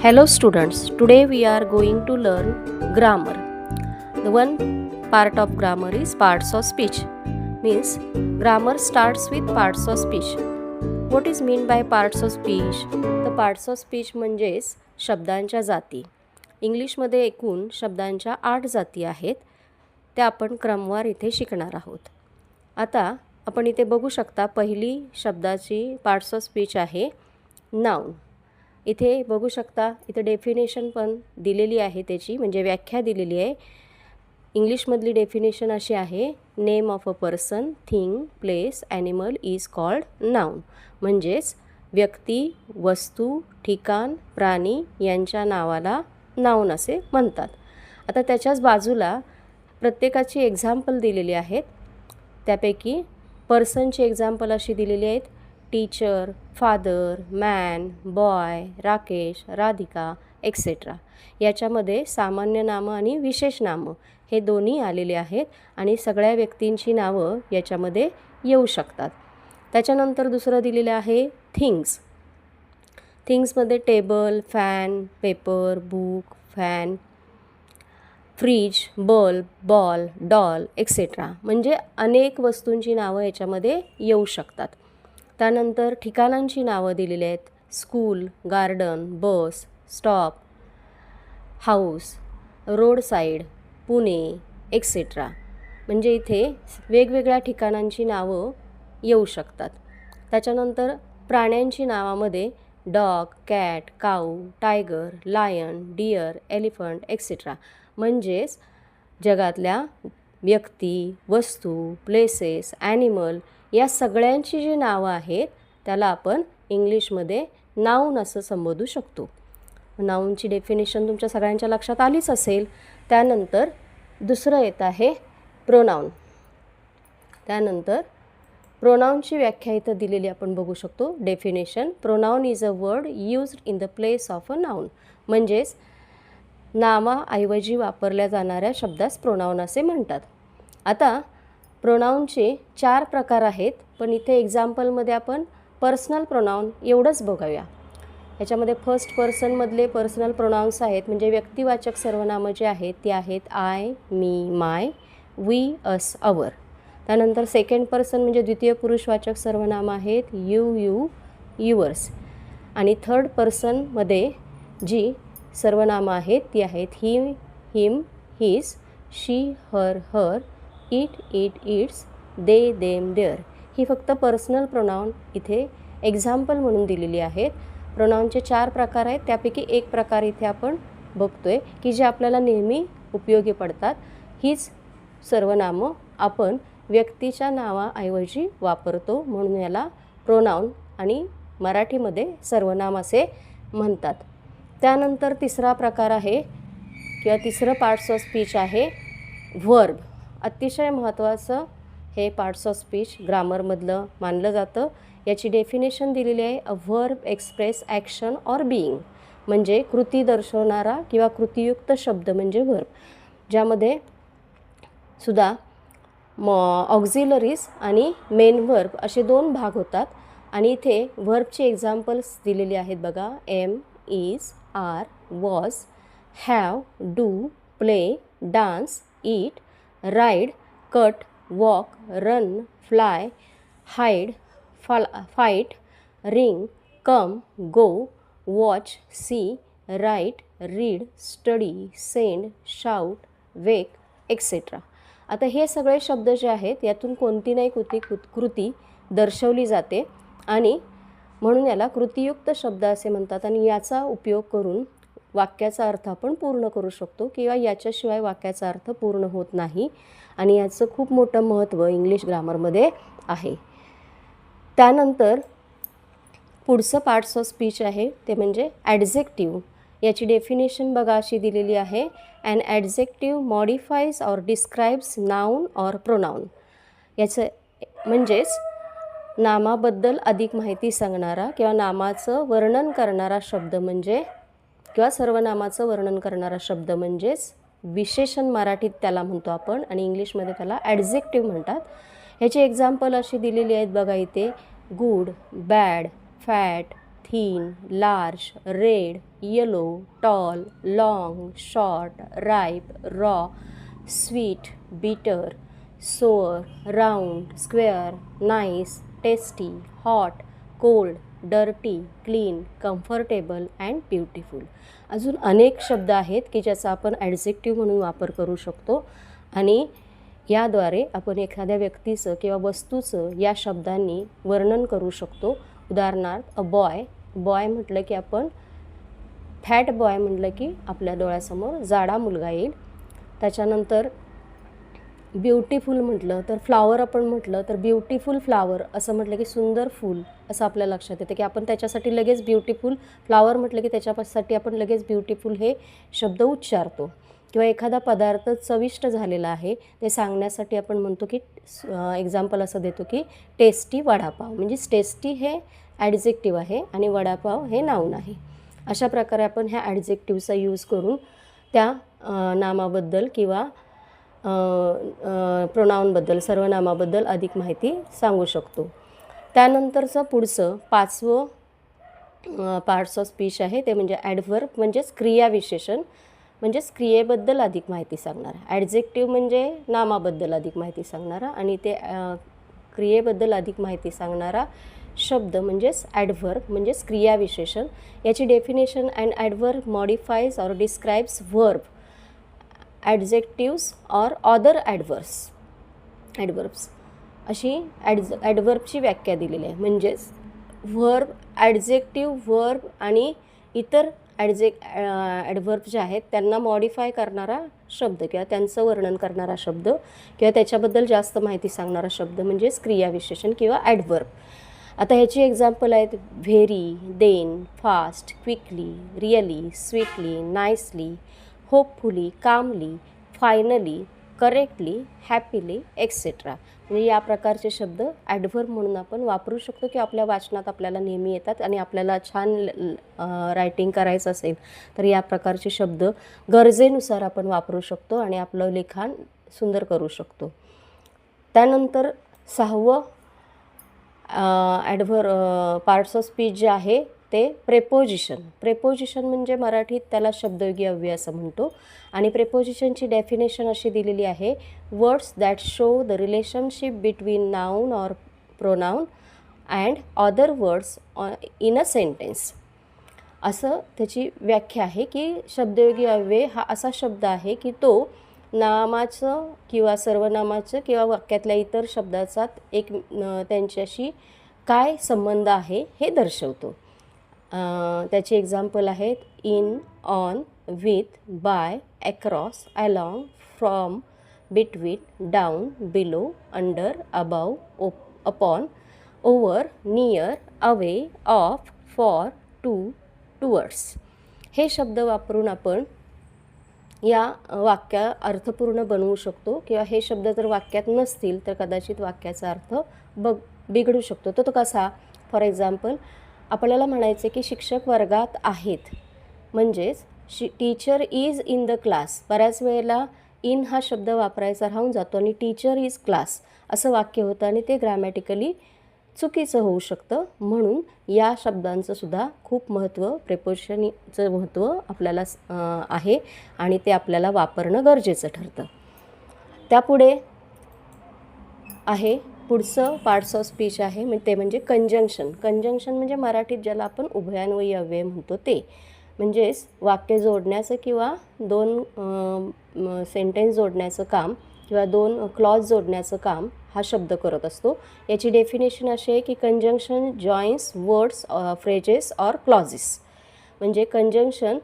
Hello students, today we are going to learn grammar. The one part of grammar is parts of speech. Means grammar starts with parts of speech. What is mean by parts of speech? The parts of speech म्हणजेच शब्दांच्या जाती. इंग्लिशमध्ये एकूण शब्दांच्या 8 जाती आहेत. त्या आपण क्रमवार इथे शिकणार आहोत. आता आपण इथे बघू शकता पहिली शब्दाची पार्ट्स ऑफ स्पीच आहे नाउन. इथे बघू शकता इथे डेफिनेशन पण दिलेली आहे त्याची म्हणजे व्याख्या दिलेली आहे. इंग्लिशमधली डेफिनेशन अशी आहे name of a person thing place animal is called noun. म्हणजेच व्यक्ती वस्तू ठिकाण प्राणी यांच्या नावाला नाउन असे म्हणतात. आता त्याच्याच बाजूला प्रत्येकाची एक्झाम्पल दिलेली आहेत. त्यापैकी पर्सनची एक्झाम्पल अशी दिलेली आहेत teacher father man boy Rakesh Radhika etcetera. याच्यामध्ये सामान्य नामं आणि विशेष नामं हे दोन्ही आलेले आहेत आणि सगळ्या व्यक्तींची नावं याच्यामध्ये येऊ शकतात. त्याच्यानंतर दुसरं दिलेलं आहे थिंग्स. थिंग्समध्ये table fan paper book fan fridge bulb ball doll etcetera म्हणजे अनेक वस्तूंची नावं याच्यामध्ये येऊ शकतात. त्यानंतर ठिकाणांची नावं दिलेली आहेत school garden bus stop house road side Pune etcetera. म्हणजे इथे वेगवेगळ्या ठिकाणांची नावं येऊ शकतात. त्याच्यानंतर प्राण्यांची नावामध्ये dog cat cow tiger lion deer elephant etcetera. म्हणजेच जगातल्या व्यक्ती वस्तू प्लेसेस ॲनिमल या सगळ्यांची जी नावं आहेत त्याला आपण इंग्लिशमध्ये नाऊन असं संबोधू शकतो. नाऊनची डेफिनेशन तुमच्या सगळ्यांच्या लक्षात आलीच असेल. त्यानंतर दुसरं येत आहे प्रोनाऊन. त्यानंतर प्रोनाऊनची व्याख्या इथं दिलेली आपण बघू शकतो. Definition pronoun is a word used in the place of a noun. म्हणजेच नावाऐवजी वापरल्या जाणाऱ्या शब्दास प्रोनाऊन असे म्हणतात. आता प्रोनाऊनचे 4 प्रकार आहेत पण इथे एक्झाम्पलमध्ये आपण पर्सनल प्रोनाऊन एवढंच बघूया. याच्यामध्ये फर्स्ट पर्सनमधले पर्सनल प्रोनाऊन्स आहेत म्हणजे व्यक्तिवाचक सर्वनामं जे आहेत ती आहेत I me my we us our. त्यानंतर सेकंड पर्सन म्हणजे द्वितीय पुरुषवाचक सर्वनामं आहेत यू यू युअर्स. आणि थर्ड पर्सनमध्ये जी सर्वनामं आहेत ती आहेत he him his she her her it it its they them their. ही फक्त पर्सनल प्रोनाऊन इथे एक्झाम्पल म्हणून दिलेली आहेत. प्रोनाऊनचे 4 प्रकार आहेत त्यापैकी एक प्रकार इथे आपण बघतोय की जे आपल्याला नेहमी उपयोगी पडतात. हीच सर्वनामं आपण व्यक्तीच्या नावाऐवजी वापरतो म्हणून याला प्रोनाऊन आणि मराठीमध्ये सर्वनाम असे म्हणतात. त्यानंतर तिसरा प्रकार आहे किंवा तिसरं पार्ट्स ऑफ स्पीच आहे व्हर्ब. अतिशय महत्त्वाचं हे पार्ट्स ऑफ स्पीच ग्रामरमधलं मानलं जातं. याची डेफिनेशन दिलेली आहे a verb express action or being. म्हणजे कृती दर्शवणारा किंवा कृतीयुक्त शब्द म्हणजे व्हर्ब. ज्यामध्ये सुद्धा ऑक्झिलरीज आणि मेन व्हर्ब असे 2 भाग होतात. आणि इथे व्हर्बची एक्झाम्पल्स दिलेली आहेत बघा am is are was have do play dance eat ride cut walk run fly hide fight ring come go watch see write read study send shout wake etcetera. आता हे सगळे शब्द जे आहेत यातून कोणती नाही कृती दर्शवली जाते आणि म्हणून याला कृतीयुक्त शब्द असे म्हणतात. आणि याचा उपयोग करून वाक्याचा अर्थ आपण पूर्ण करू शकतो किंवा याच्याशिवाय वाक्याचा अर्थ पूर्ण होत नाही आणि याचं खूप मोठं महत्त्व इंग्लिश ग्रामरमध्ये आहे. त्यानंतर पुढचं पार्ट्स ऑफ स्पीच आहे ते म्हणजे ॲडजेक्टिव्ह. याची डेफिनेशन बघा अशी दिलेली आहे an adjective modifies or describes noun or pronoun. याचं म्हणजेच नामाबद्दल अधिक माहिती सांगणारा किंवा नामाचं वर्णन करणारा शब्द म्हणजे किंवा सर्वनामाचं वर्णन करणारा शब्द म्हणजेच विशेषण मराठीत त्याला म्हणतो आपण आणि इंग्लिशमध्ये त्याला ॲडजेक्टिव्ह म्हणतात. ह्याची एक्झाम्पल अशी दिलेली आहेत बघा इथे good bad fat thin, large, red, yellow, tall, long, short, ripe, raw, sweet, bitter, sour, round, square, nice, tasty, hot, cold, dirty, clean, comfortable and beautiful. अजून अनेक शब्द आहेत की ज्याचा आपण ॲडजेक्टिव्ह म्हणून वापर करू शकतो आणि याद्वारे आपण एखाद्या व्यक्तीचं किंवा वस्तूचं या शब्दांनी वर्णन करू शकतो. उदाहरणार्थ बॉय म्हटलं की आपण फॅट बॉय म्हटलं की आपल्या डोळ्यासमोर जाडा मुलगा येईल. त्याच्यानंतर ब्युटिफुल म्हटलं तर फ्लावर आपण म्हटलं तर ब्युटिफुल फ्लावर असं म्हटलं की सुंदर फूल असं आपल्या लक्षात येतं की आपण त्याच्यासाठी लगेच ब्युटिफुल फ्लावर म्हटलं की त्याच्यासाठी आपण लगेच ब्युटिफुल हे शब्द उच्चारतो. किंवा एखादा पदार्थ चविष्ट झालेला आहे ते सांगण्यासाठी आपण म्हणतो की एक्झाम्पल असं देतो की टेस्टी वडापाव. म्हणजे टेस्टी हे ॲडजेक्टिव्ह आहे आणि वडापाव हे नाऊन आहे. अशा प्रकारे आपण ह्या ॲडजेक्टिव्हचा यूज करून त्या नामाबद्दल किंवा प्रोनाऊनबद्दल सर्वनामाबद्दल अधिक माहिती सांगू शकतो. त्यानंतरचं पुढचं 5वं पार्ट्स ऑफ स्पीच आहे ते म्हणजे ॲडव्हर्ब म्हणजेच क्रियाविशेषण म्हणजेच क्रियेबद्दल अधिक माहिती सांगणारा. ॲडजेक्टिव्ह म्हणजे नामाबद्दल अधिक माहिती सांगणारा आणि ते क्रियेबद्दल अधिक माहिती सांगणारा शब्द म्हणजेच ॲडव्हर्ब म्हणजेच क्रियाविशेषण. याची definition and adverb modifies or describes verb adjectives or other adverbs अशी ॲडव्हर्बची व्याख्या दिलेली आहे. म्हणजेच व्हर्ब, ॲडजेक्टिव्ह, व्हर्ब आणि इतर ॲडव्हर्ब जे आहेत त्यांना मॉडिफाय करणारा शब्द किंवा त्यांचं वर्णन करणारा शब्द किंवा त्याच्याबद्दल जास्त माहिती सांगणारा शब्द म्हणजेच क्रियाविशेषण किंवा ॲडव्हर्ब. आता ह्याची एक्झाम्पल आहेत very, then, fast, quickly, really, sweetly, nicely, hopefully, calmly, finally, correctly, happily, etcetera. म्हणजे या प्रकारचे शब्द ॲडव्हर्ब म्हणून आपण वापरू शकतो की आपल्या वाचनात आपल्याला नेहमी येतात आणि आपल्याला छान रायटिंग करायचं असेल तर या प्रकारचे शब्द गरजेनुसार आपण वापरू शकतो आणि आपलं लिखाण सुंदर करू शकतो. त्यानंतर 6वं पार्ट्स ऑफ स्पीच जे आहे ते प्रेपोजिशन म्हणजे मराठीत त्याला शब्दयोगी अव्यय असं म्हणतो. आणि प्रेपोजिशनची डेफिनेशन अशी दिलेली आहे words that show the relationship between noun or pronoun and other words in a sentence. असं त्याची व्याख्या आहे की शब्दयोगी अव्यय हा असा शब्द आहे की तो नामाचं किंवा सर्वनामाचं किंवा वाक्यातल्या इतर शब्दाचा त्यांच्याशी काय संबंध आहे हे दर्शवतो. त्याची एक्झाम्पल आहेत in, on, with, by, across, along, from, between, down, below, under, above, upon, over, near, away, off, for, to, towards. हे शब्द वापरून आपण या वाक्या अर्थपूर्ण बनवू शकतो किंवा हे शब्द जर वाक्यात नसतील तर कदाचित वाक्याचा अर्थ बिघडू शकतो. तो कसा? फॉर एक्झाम्पल आपल्याला म्हणायचे की शिक्षक वर्गात आहेत म्हणजेच teacher is in the class. बऱ्याच वेळेला इन हा शब्द वापरायचा राहून जातो आणि टीचर इज क्लास असं वाक्य होतं आणि ते ग्रॅमॅटिकली चुकीचं होऊ शकतं. म्हणून या शब्दांचं सुद्धा खूप महत्त्व, प्रेपोजिशनचं महत्त्व आपल्याला आहे आणि ते आपल्याला वापरणं गरजेचं ठरतं. त्यापुढे आहे पुढचं पार्ट्स ऑफ स्पीच आहे ते म्हणजे कंजंक्शन म्हणजे मराठीत ज्याला आपण उभयान्वयी अव्यय म्हणतो ते. म्हणजेच वाक्य जोडण्याचं किंवा दोन सेंटेन्स जोडण्याचं काम किंवा दोन क्लॉज जोडण्याचं काम हा शब्द करत असतो. याची डेफिनेशन अशी आहे की conjunction joins words, phrases or clauses. म्हणजे कंजंक्शन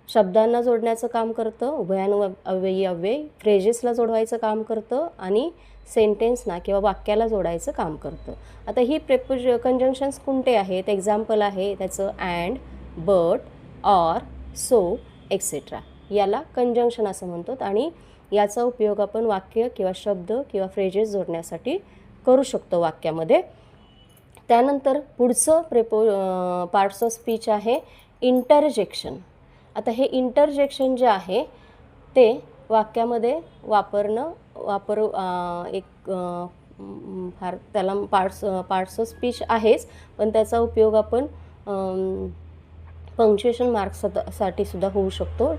शब्दांना जोडण्याचं काम करतं, उभयान्वयी अव्यय फ्रेजेसला जोडवायचं काम करतं आणि सेंटेन्सना किंवा वाक्याला जोडायचं काम करतं. आता ही कंजंक्शन्स कोणते आहेत? एक्झाम्पल आहे त्याचं and, but, or, so, etcetera. याला कंजंक्शन असं म्हणतात आणि याचा उपयोग आपण वाक्य किंवा शब्द किंवा फ्रेजेस जोडण्यासाठी करू शकतो वाक्यामध्ये. त्यानंतर पुढचं पार्ट्स ऑफ स्पीच आहे इंटरजेक्शन. आता हे इंटरजेक्शन जे आहे ते वाक्यामध्ये फार त्याला पार्ट्स ऑफ स्पीच आहेच पण त्याचा उपयोग आपण पंक्च्युएशन मार्क्ससाठी सुद्धा होऊ शकतो.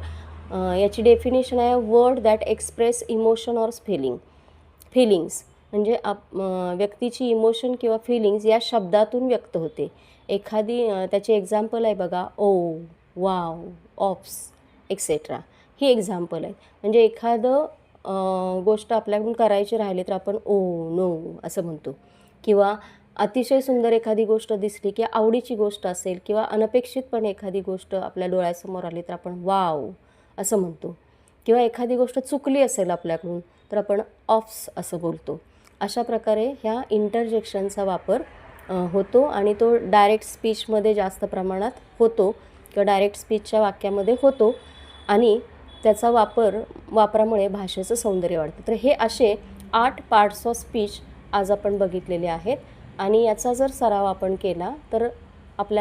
याची डेफिनेशन आहे word that express emotion or feelings म्हणजे व्यक्तीची इमोशन किंवा फिलिंग्स या शब्दातून व्यक्त होते. एखादी त्याचे एक्झाम्पल आहे बघा, ओ, वाव, ऑप्स एक्सेट्रा. ही एक्झाम्पल आहे. म्हणजे एखादं गोष्ट आपल्याकडून करायची राहिली तर आपण ओ, नो असं म्हणतो. किंवा अतिशय सुंदर एखादी गोष्ट दिसली की आवडीची गोष्ट असेल किंवा अनपेक्षितपणे एखादी गोष्ट आपल्या डोळ्यासमोर आली तर आपण वाव असं म्हणतो. किंवा एखादी गोष्ट चुकली असेल आपल्याकडून तर आपण ऑफ्स असं बोलतो. अशा प्रकारे ह्या इंटरजेक्शनचा वापर होतो आणि तो डायरेक्ट स्पीचमध्ये जास्त प्रमाणात होतो किंवा डायरेक्ट स्पीचच्या वाक्यामध्ये होतो आणि त्याचा वापरामुळे भाषेचं सौंदर्य वाढतं. तर हे असे 8 पार्ट्स ऑफ स्पीच आज आपण बघितलेले आहेत आणि याचा जर सराव आपण केला तर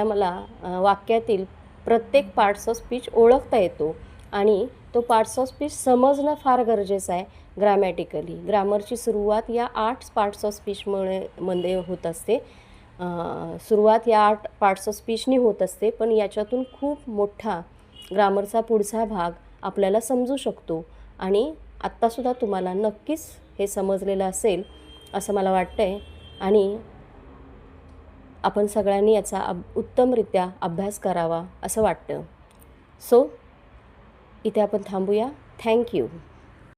मला वाक्यातील प्रत्येक पार्ट्स ऑफ स्पीच ओळखता येतो आणि तो पार्ट्स ऑफ स्पीच समजणं फार गरजेचं आहे ग्रॅमॅटिकली. ग्रामरची सुरुवात या 8 पार्ट्स ऑफ स्पीचमध्ये होत असते. सुरुवात या 8 पार्ट्स ऑफ स्पीचनी होत असते, पण याच्यातून खूप मोठा ग्रामरचा पुढचा भाग आपल्याला समजू शकतो आणि आत्तासुद्धा तुम्हाला नक्कीच हे समजलेलं असेल असं मला वाटतं आहे आणि आपण सगळ्यांनी याचा उत्तमरित्या अभ्यास करावा असं वाटतं. सो इथे आपण थांबूया. थँक्यू.